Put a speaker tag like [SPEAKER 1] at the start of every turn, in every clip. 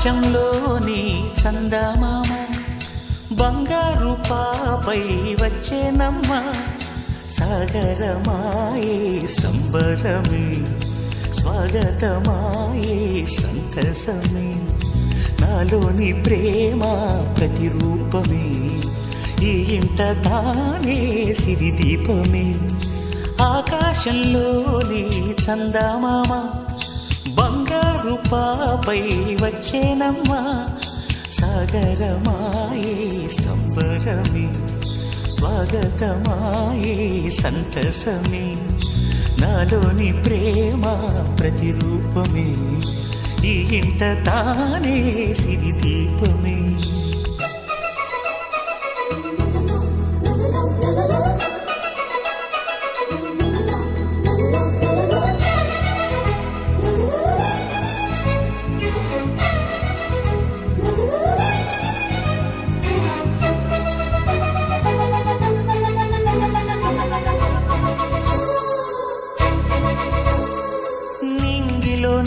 [SPEAKER 1] ఆకాశంలోని చందమామ బంగారు పాపై వచ్చేనమ్మ సాగరమాయే సంబరమే స్వాగతమాయే సంతసమే నాలోని ప్రేమ ప్రతిరూపమే ఈ ఇంట తానే సిరిదీపమే ఆకాశంలోని చందమామ బంగారు పాపై వచ్చేనమ్మా సాగరమాయే సంబరమే స్వాగతమాయే సంతసమే నాలోని ప్రేమ ప్రతిరూపమే ఈ ఇంట తానే సిరిదీపమే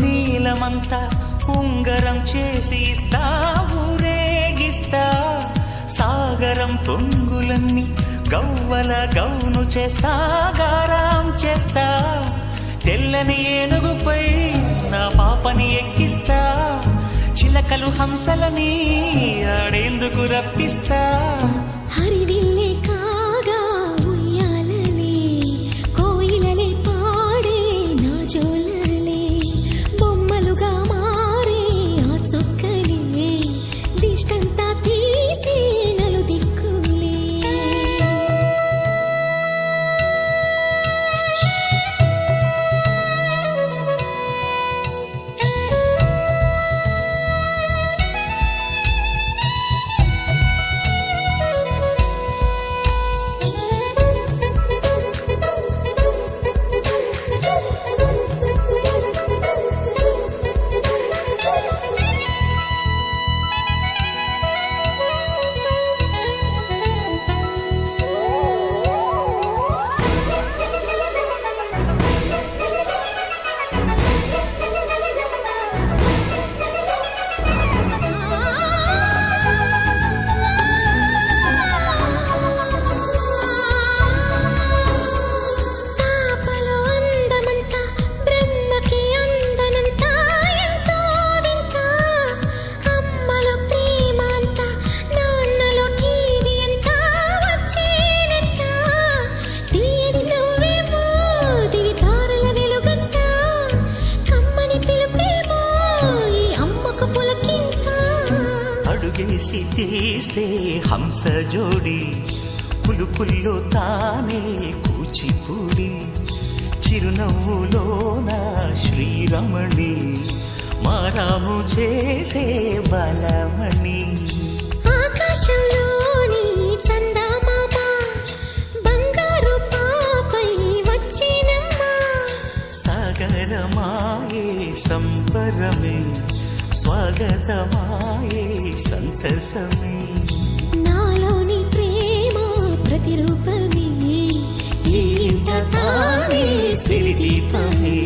[SPEAKER 1] నీలమంతా ఉంగరం చేసి ఇస్తా ఊరేగిస్తా సాగరం పొంగులన్నీ గవ్వల గౌను చేస్తా గారాం చేస్తా తెల్లని ఏనుగుపై నా పాపని ఎక్కిస్తా చిలకలు హంసలని ఆడేందుకు రప్పిస్తా
[SPEAKER 2] హరివిల్లే కాగా ఉయ్యాలలే కోయిలలే పాడే నా జోలలే బొమ్మలుగా మారే ఆ చొక్కలే దిష్టంతా తీసి నలు దిక్కులే
[SPEAKER 1] అడుగేసి తీస్తే హంస జోడి పులుపుల్లో తానే కూచిపూడి చిరునవ్వులోన శ్రీరమణి మారాము చేసే బలమణి
[SPEAKER 2] ఆకాశంలోని చందమామ బంగారు పాపై వచ్చినమ్మా
[SPEAKER 1] సాగరమాయే సంబరమే స్వాగతమాయే సంతసమే
[SPEAKER 2] నాలోని ప్రేమ ప్రతిరూపమే
[SPEAKER 1] ఈ ఇంట తానే సిరిదీపమే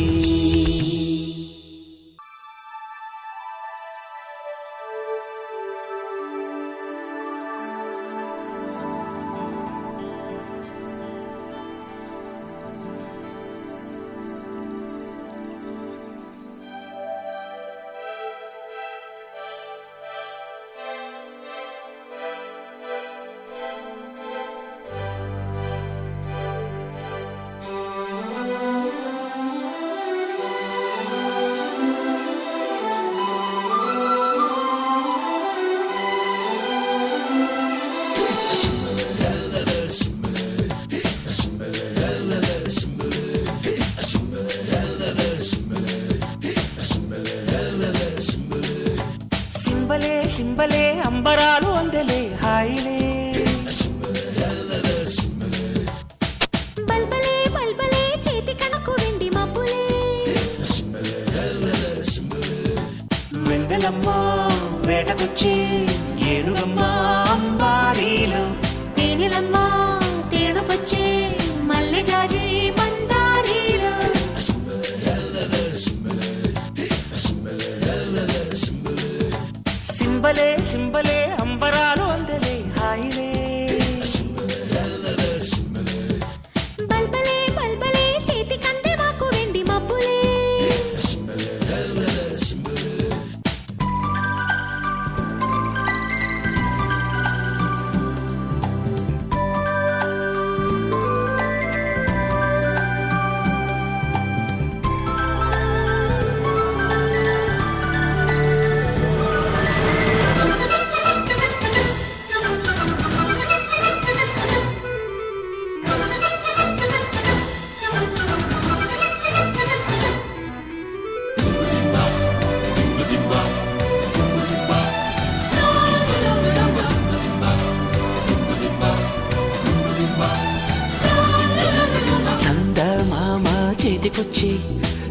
[SPEAKER 1] ఇంటికొచ్చి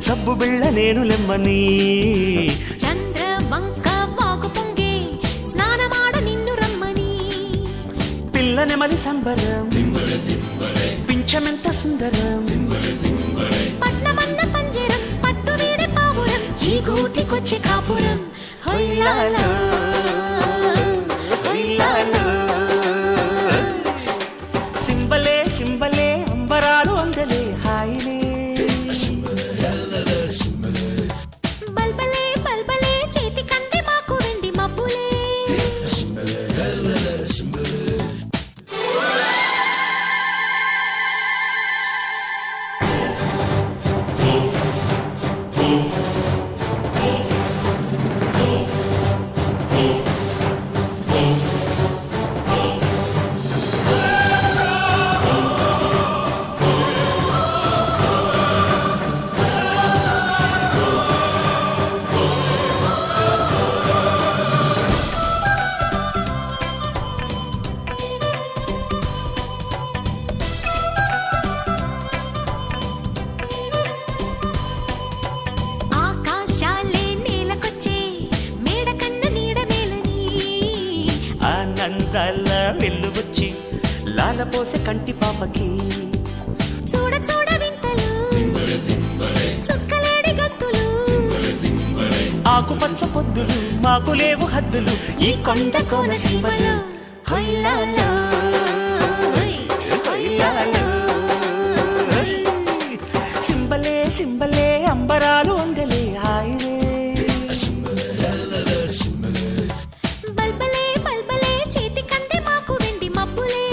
[SPEAKER 1] సబ్బు బిళ్ళ నేను లెమ్మని
[SPEAKER 2] చంద్ర వంక వాకు పొంగే స్నానమాడ నిన్ను రమ్మని
[SPEAKER 1] పిల్ల నెమలి సంబరం పింఛమెంత సుందరం
[SPEAKER 2] పట్నమన్న పంజరం పట్టు వీడి పావురం ఈ గూటికొచ్చే కాపురం హొయ్యాలో హొయ్యాలో
[SPEAKER 1] సింబలే సింబలే అంబరాలు అందలే హాయిలే
[SPEAKER 2] బల్బలే బల్బలే చేతి కంది మాకు వెండి మబ్బులే ఆకాశాలే నేలకొచ్చే మేడ కన్న నీడ మేలని
[SPEAKER 1] ఆనందాల వెల్లువచ్చి లాలపోసే కంటి పాపకి
[SPEAKER 2] చూడ చూడ వింతలు చుక్కలేడి గంతులు
[SPEAKER 1] ఆకుపచ్చ పొద్దులు మాకు లేవు హద్దులు
[SPEAKER 2] ఈ కొండ కోన సీమలో హొయ్యాలో హొయ్యాలో
[SPEAKER 1] సింబలే సింబలే అంబరాలు అందలే హాయిలే
[SPEAKER 2] బల్బలే బల్బలే చేతి కంది మాకు వెండి మబ్బులే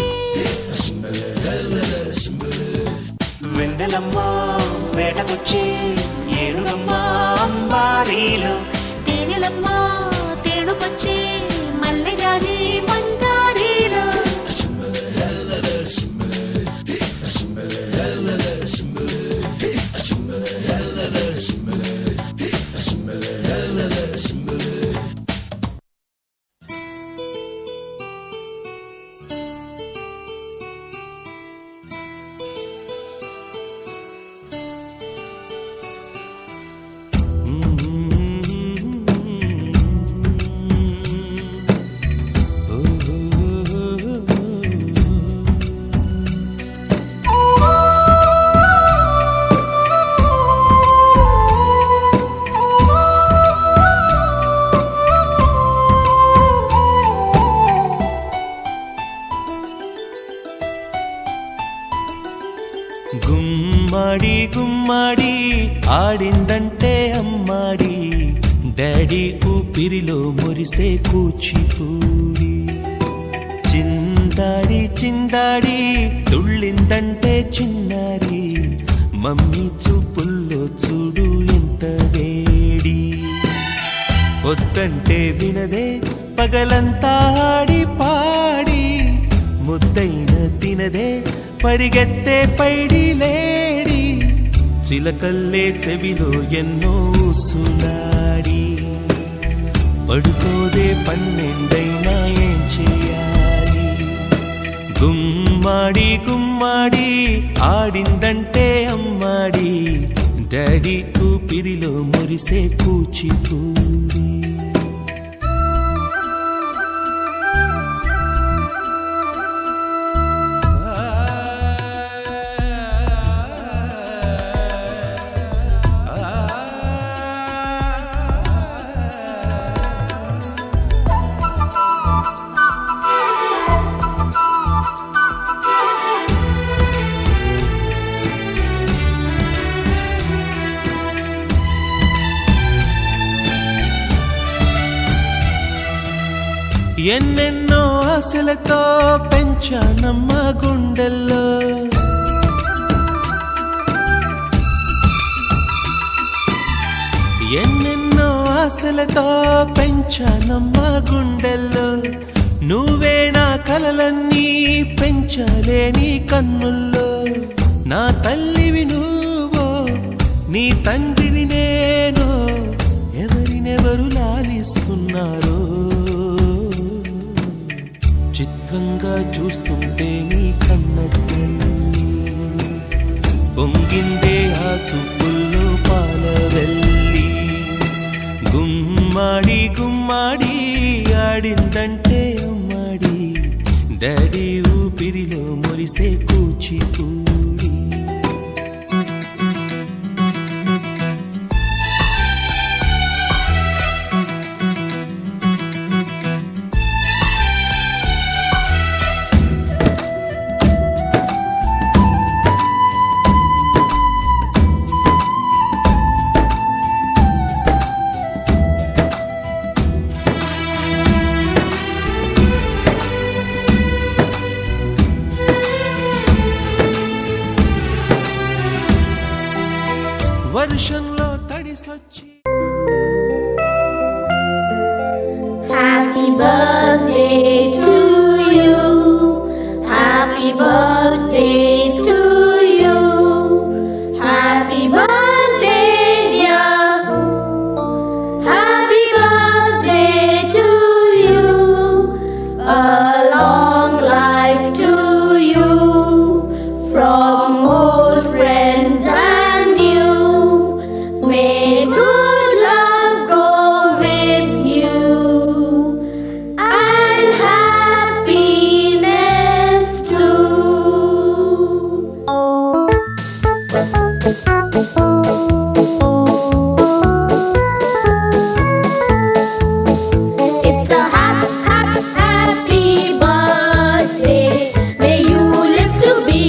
[SPEAKER 1] వెందెలమ్మ వేటకొచ్చి ఏనుగమ్మ అంబారీలు
[SPEAKER 2] తేనెలమ్మ తేనుకొచ్చే మల్లె జాజి మందారీలు
[SPEAKER 1] గుమ్మడి గుమ్మడి ఆడిందంటే అమ్మాడి డాడీ ఊపిరిలో మురిసే కూచిపూడి చిందాడి చిందాడి తుళ్ళిందంటే చిన్నారి మమ్మీ చూపుల్లో చూడు ఎంత వేడి వద్దంటే వినదే పగలంతా ఆడి పాడి ముద్దైన తినదే పరిగెత్తే పైడి లేడి చిలకల్లే చెవిలో ఎన్నో సులాడి పడుకోదే పన్నెండైనా ఏం చేయాలి గుమ్మాడి గుమ్మాడి ఆడిందంటే అమ్మాడి డాడీ ఊపిరిలో మురిసే కూచిపూడి ఎన్నెన్నో ఆశలతో పెంచానమ్మ గుండెల్లో ఎన్నెన్నో ఆశలతో పెంచానమ్మ గుండెల్లో నువ్వే నా కలలన్నీ పెంచలే నీ కన్నుల్లో నా తల్లివి నువ్వో నీ తండ్రిని నేను ఎవరినెవరు లాలిస్తున్నారో చిత్రంగా చూస్తుంటే నీ కన్నట్టు పొంగిందే ఆ చూపుల్లో పాలవెల్లి గుమ్మాడి గుమ్మాడి ఆడిందంటే ఉమ్మాడి దడి ఊపిరిలో మురిసే కూచిపూడి వర్షంలో తడిసొచ్చి
[SPEAKER 2] Happy birthday to you. Happy birthday to you. Happy birthday, dear. Happy birthday to you. A long life to you. From old friends and new. May good luck go with you and happiness too. It's a happy birthday. May you live to be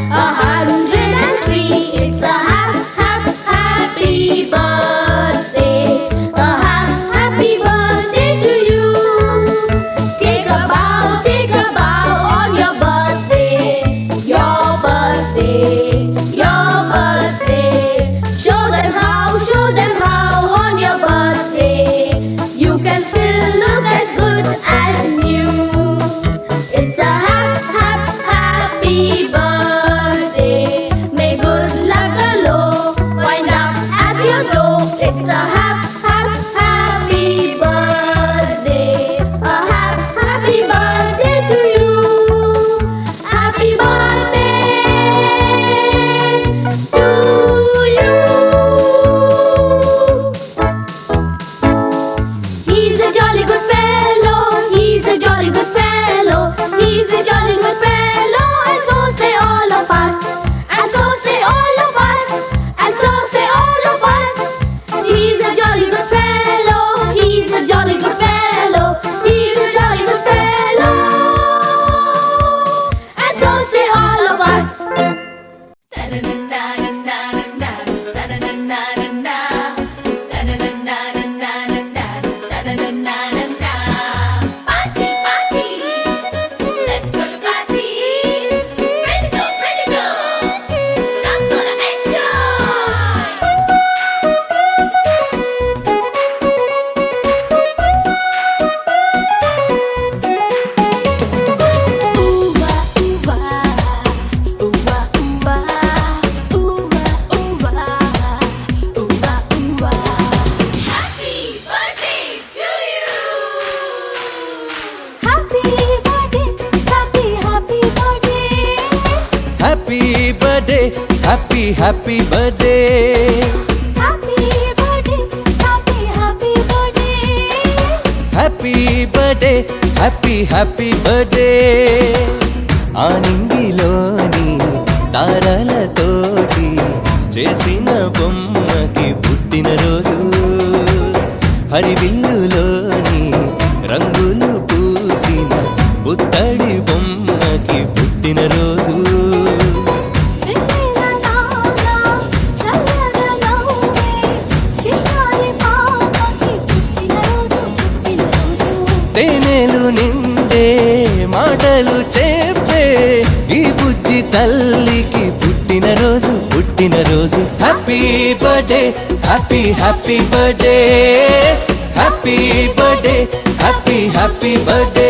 [SPEAKER 2] 103. It's a happy birthday. A happy birthday to you. Take a bow on your birthday. Your birthday, your birthday. Show them how on your birthday you can still look as good as new. It's a happy birthday. May good luck galore wind up at your door. It's a happy birthday. A happy birthday to you. Happy birthday to you. He's a jolly good fellow. He's a jolly good fellow. He's a jolly good fellow. And so say all of us. And so say all of us. And so say all of us. He's a jolly good fellow. He's a jolly good fellow. He's a jolly good fellow. And so say all of us. Party, party. Let's go to party. Pretty go, pretty go. I'm gonna enjoy. Ooh-wah, ooh-wah. Ooh-wah, ooh-wah. Ooh-wah, ooh-wah. Ooh-wah, ooh-wah. Happy birthday to you. Happy birthday, happy birthday.
[SPEAKER 1] Happy birthday happy birthday
[SPEAKER 2] Happy birthday, happy birthday.
[SPEAKER 1] Happy birthday happy birthday ఆనింగిలోని తారలతోటి చేసిన బొమ్మకి పుట్టినరోజు హరివిల్లులోని రంగులు పూసిన పుత్తడి బొమ్మకి పుట్టినరోజు
[SPEAKER 2] వెన్నెల నానా చల్లగా నవ్వే చిన్నారి పాపకి పుట్టినరోజు.
[SPEAKER 1] తేనెలు నిండే మాటలు చెప్పే ఈ బుజ్జి తల్లికి పుట్టినరోజు happy birthday happy birthday happy birthday happy birthday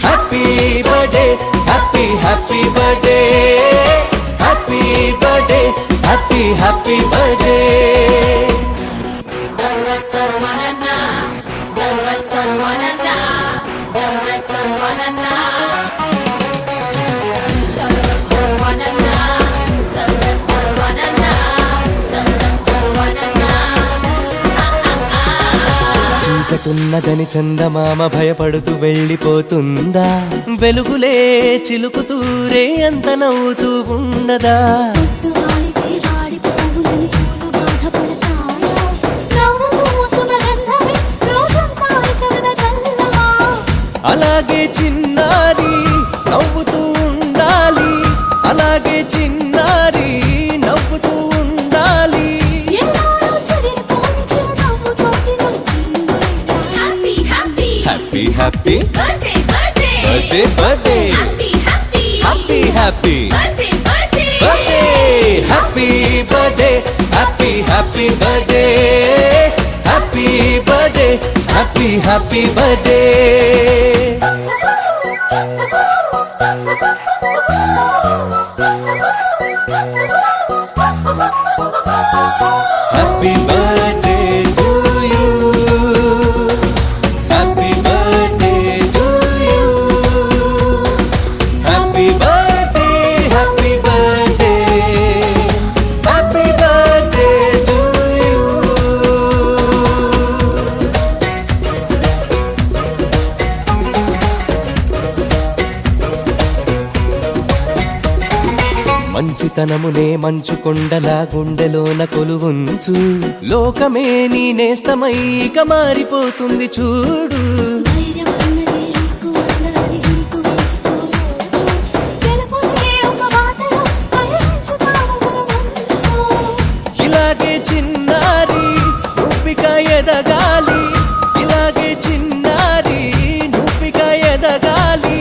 [SPEAKER 1] happy birthday happy birthday happy birthday happy birthday చీకటున్నదని చందమామ భయపడుతూ వెళ్ళిపోతుందా, వెలుగులే చిలుకుతూరే అంత నవ్వుతూ ఉండదా. అలాగే చిన్నారి నవ్వుతూ ఉండాలి, అలాగే చిన్నారి నవ్వుతూ ఉండాలి. Happy happy birthday birthday happy happy birthday happy birthday happy happy birthday happy birthday happy happy birthday. Happy birthday to you. Happy birthday to you. Happy birthday, happy birthday. Happy birthday to you. మంచితనమునే మంచు కొండలా గుండెలోన కొలువుంచు, లోకమే నీ నేస్తమై ఇక మారిపోతుంది చూడు. ఇలాగే చిన్నారి నువ్విక ఎదగాలి, ఇలాగే చిన్నారి నువ్విక ఎదగాలి.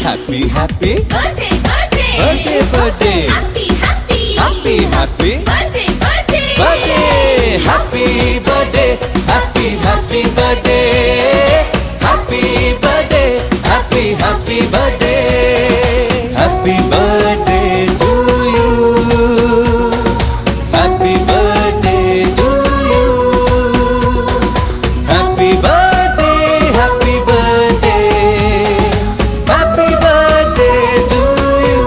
[SPEAKER 1] Happy happy birthday birthday birthday happy happy happy happy birthday birthday birthday happy birthday happy happy birthday happy birthday happy happy birthday happy birthday to you happy birthday to you happy birthday happy birthday happy birthday to you.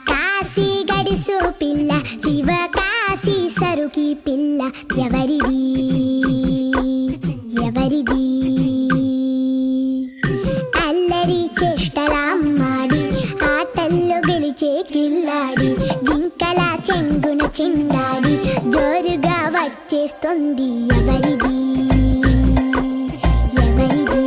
[SPEAKER 3] Kashi గడిసో పిల్ల శివ కాశీ సరుకి పిల్ల ఎవరిది ఎవరిది అల్లరి చేష్టలామ్మాడి ఆటల్లో గెలిచే కిల్లాడి జింకల చెంగున చిందాడి జోరుగా వచ్చేస్తుంది ఎవరిది ఎవరిది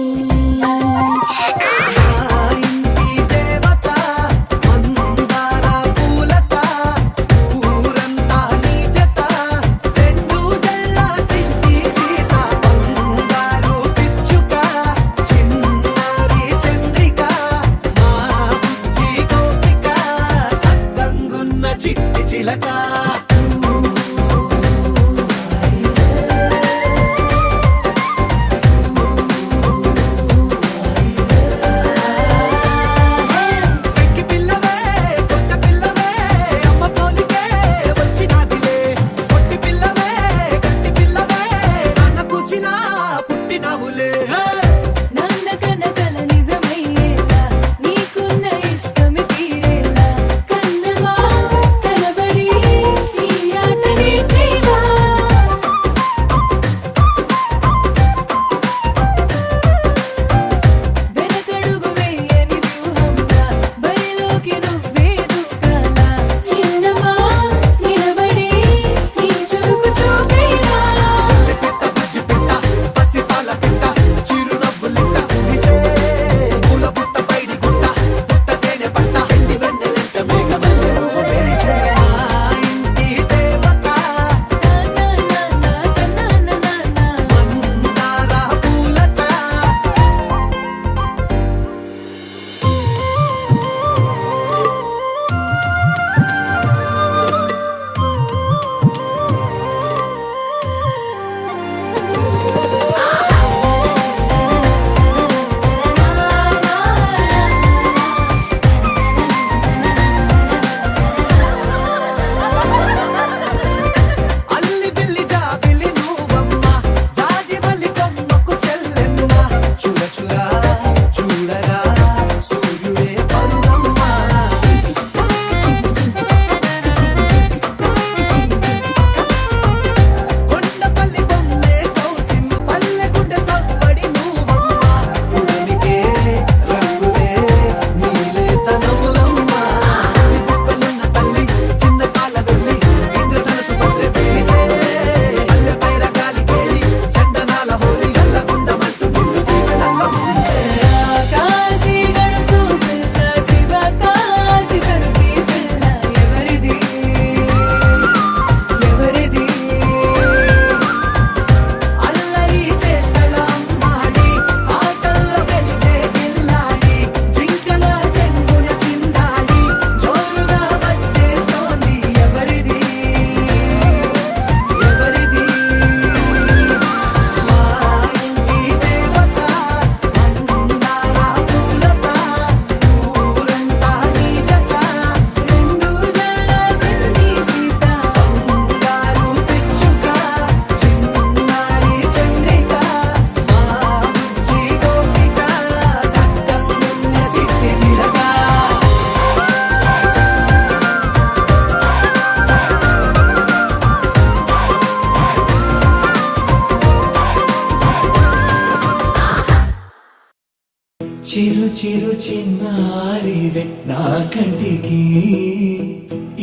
[SPEAKER 4] చిరు చిరు చిన్నారివే నా కంటికి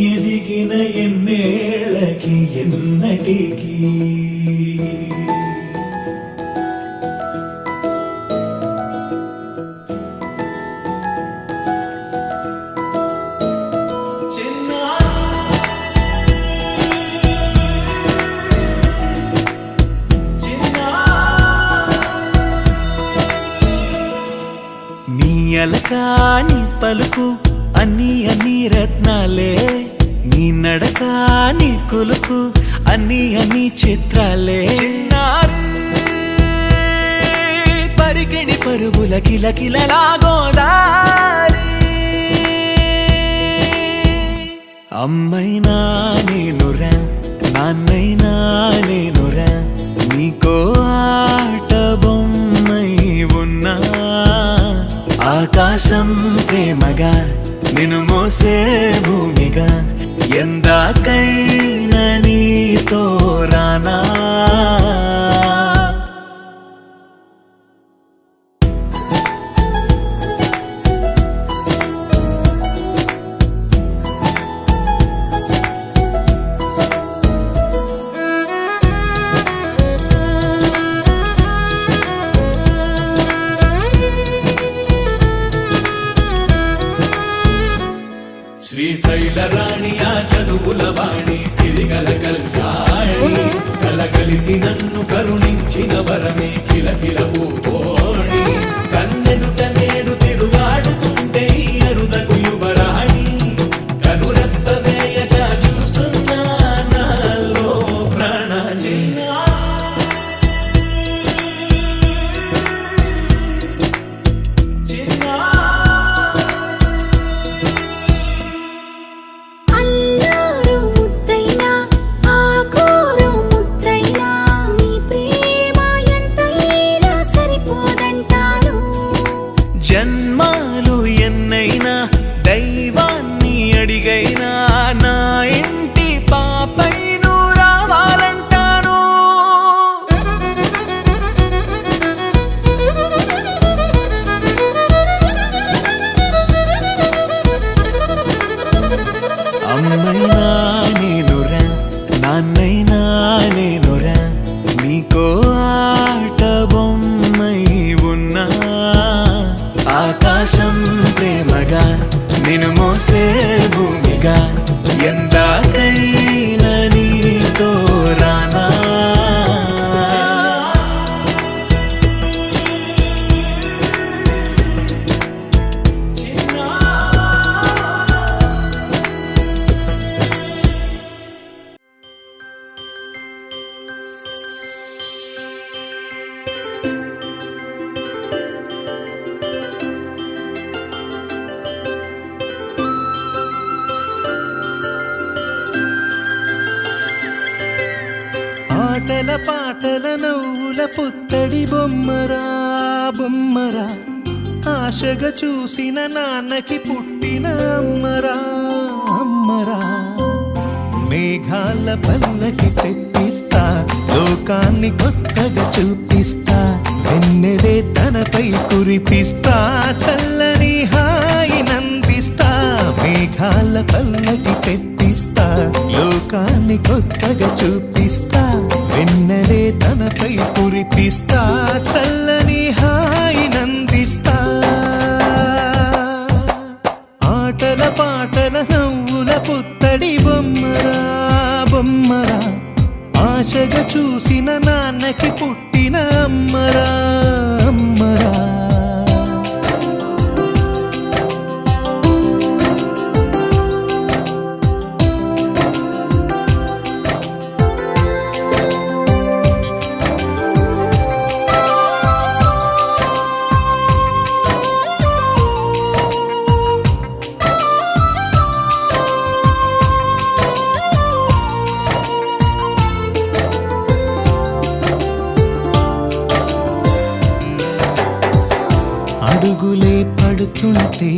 [SPEAKER 4] ఎదిగిన ఎన్నేళ్ళకి ఎన్నటికి నీ అలకాని పలుకు అన్ని అన్ని రత్నాలే నీ నడకాని కులుకు అన్ని అన్ని చిత్రాలే చిన్నారు పరికిణి పరుగుల కిలకిలలాగోదారి అమ్మైనా నేనురా నాన్నైనా నేనురా నీకో ఆట బొమ్మై ఉన్నా ఆకాశం ప్రేమగా నిన్ను మోసే భూమిగా ఎందాకైనా నీతో రానా శ్రీశైల రాణి ఆ చదువుల వాణి సిరిగల కల్యాణి కలగలిసి నన్ను కరుణించిన వరమే కిలకిల పూకోణి కన్నెదుట నేడు తిరుగాడుతుంటే ఈ అరుదకు యువరాణి కనురెప్ప వేయక చూస్తున్నా నాలో ప్రాణ
[SPEAKER 2] అల్లారు ముద్దైనా ఆకోరు ముద్దైనా నీ ప్రేమ ఎంతైనా సరిపోదంటారు
[SPEAKER 4] జన్మాలు ఎన్నైనా దైవాన్ని అడిగైనా నా ఇంటి పాపై నువ్వు రావాలంటాను అమ్మైనా నేనురా నాన్నైనా నేనురా నీకో ఆట బొమ్మై ఉన్నా ఆకాశం ప్రేమగా నిన్ను మోసే భూమిగా ఎందాకైనా నీతో రానా
[SPEAKER 1] ఆటల పాటల నవ్వుల పుత్తడి బొమ్మరా బొమ్మరా ఆశగా చూసిన నాన్నకి పుట్టిన అమ్మరా అమ్మరా మేఘాల పల్లకి తెప్పిస్తా లోకాన్ని కొత్తగా చూపిస్తా వెన్నెలే తనపై కురిపిస్తా చల్లని హాయి నందిస్తా మేఘాల పల్లకి తెప్పిస్తా లోకాన్ని కొత్తగా చూపిస్తా వెన్నెలే తనపై కురిపిస్తా చల్లని హాయి నందిస్తా ఆటల పాటల నవ్వుల పుత్తడి బొమ్మరా బొమ్మరా ఆశగా చూసిన నాన్నకి పుట్టిన అమ్మరా అమ్మరా అడుగులే పడుతుంటే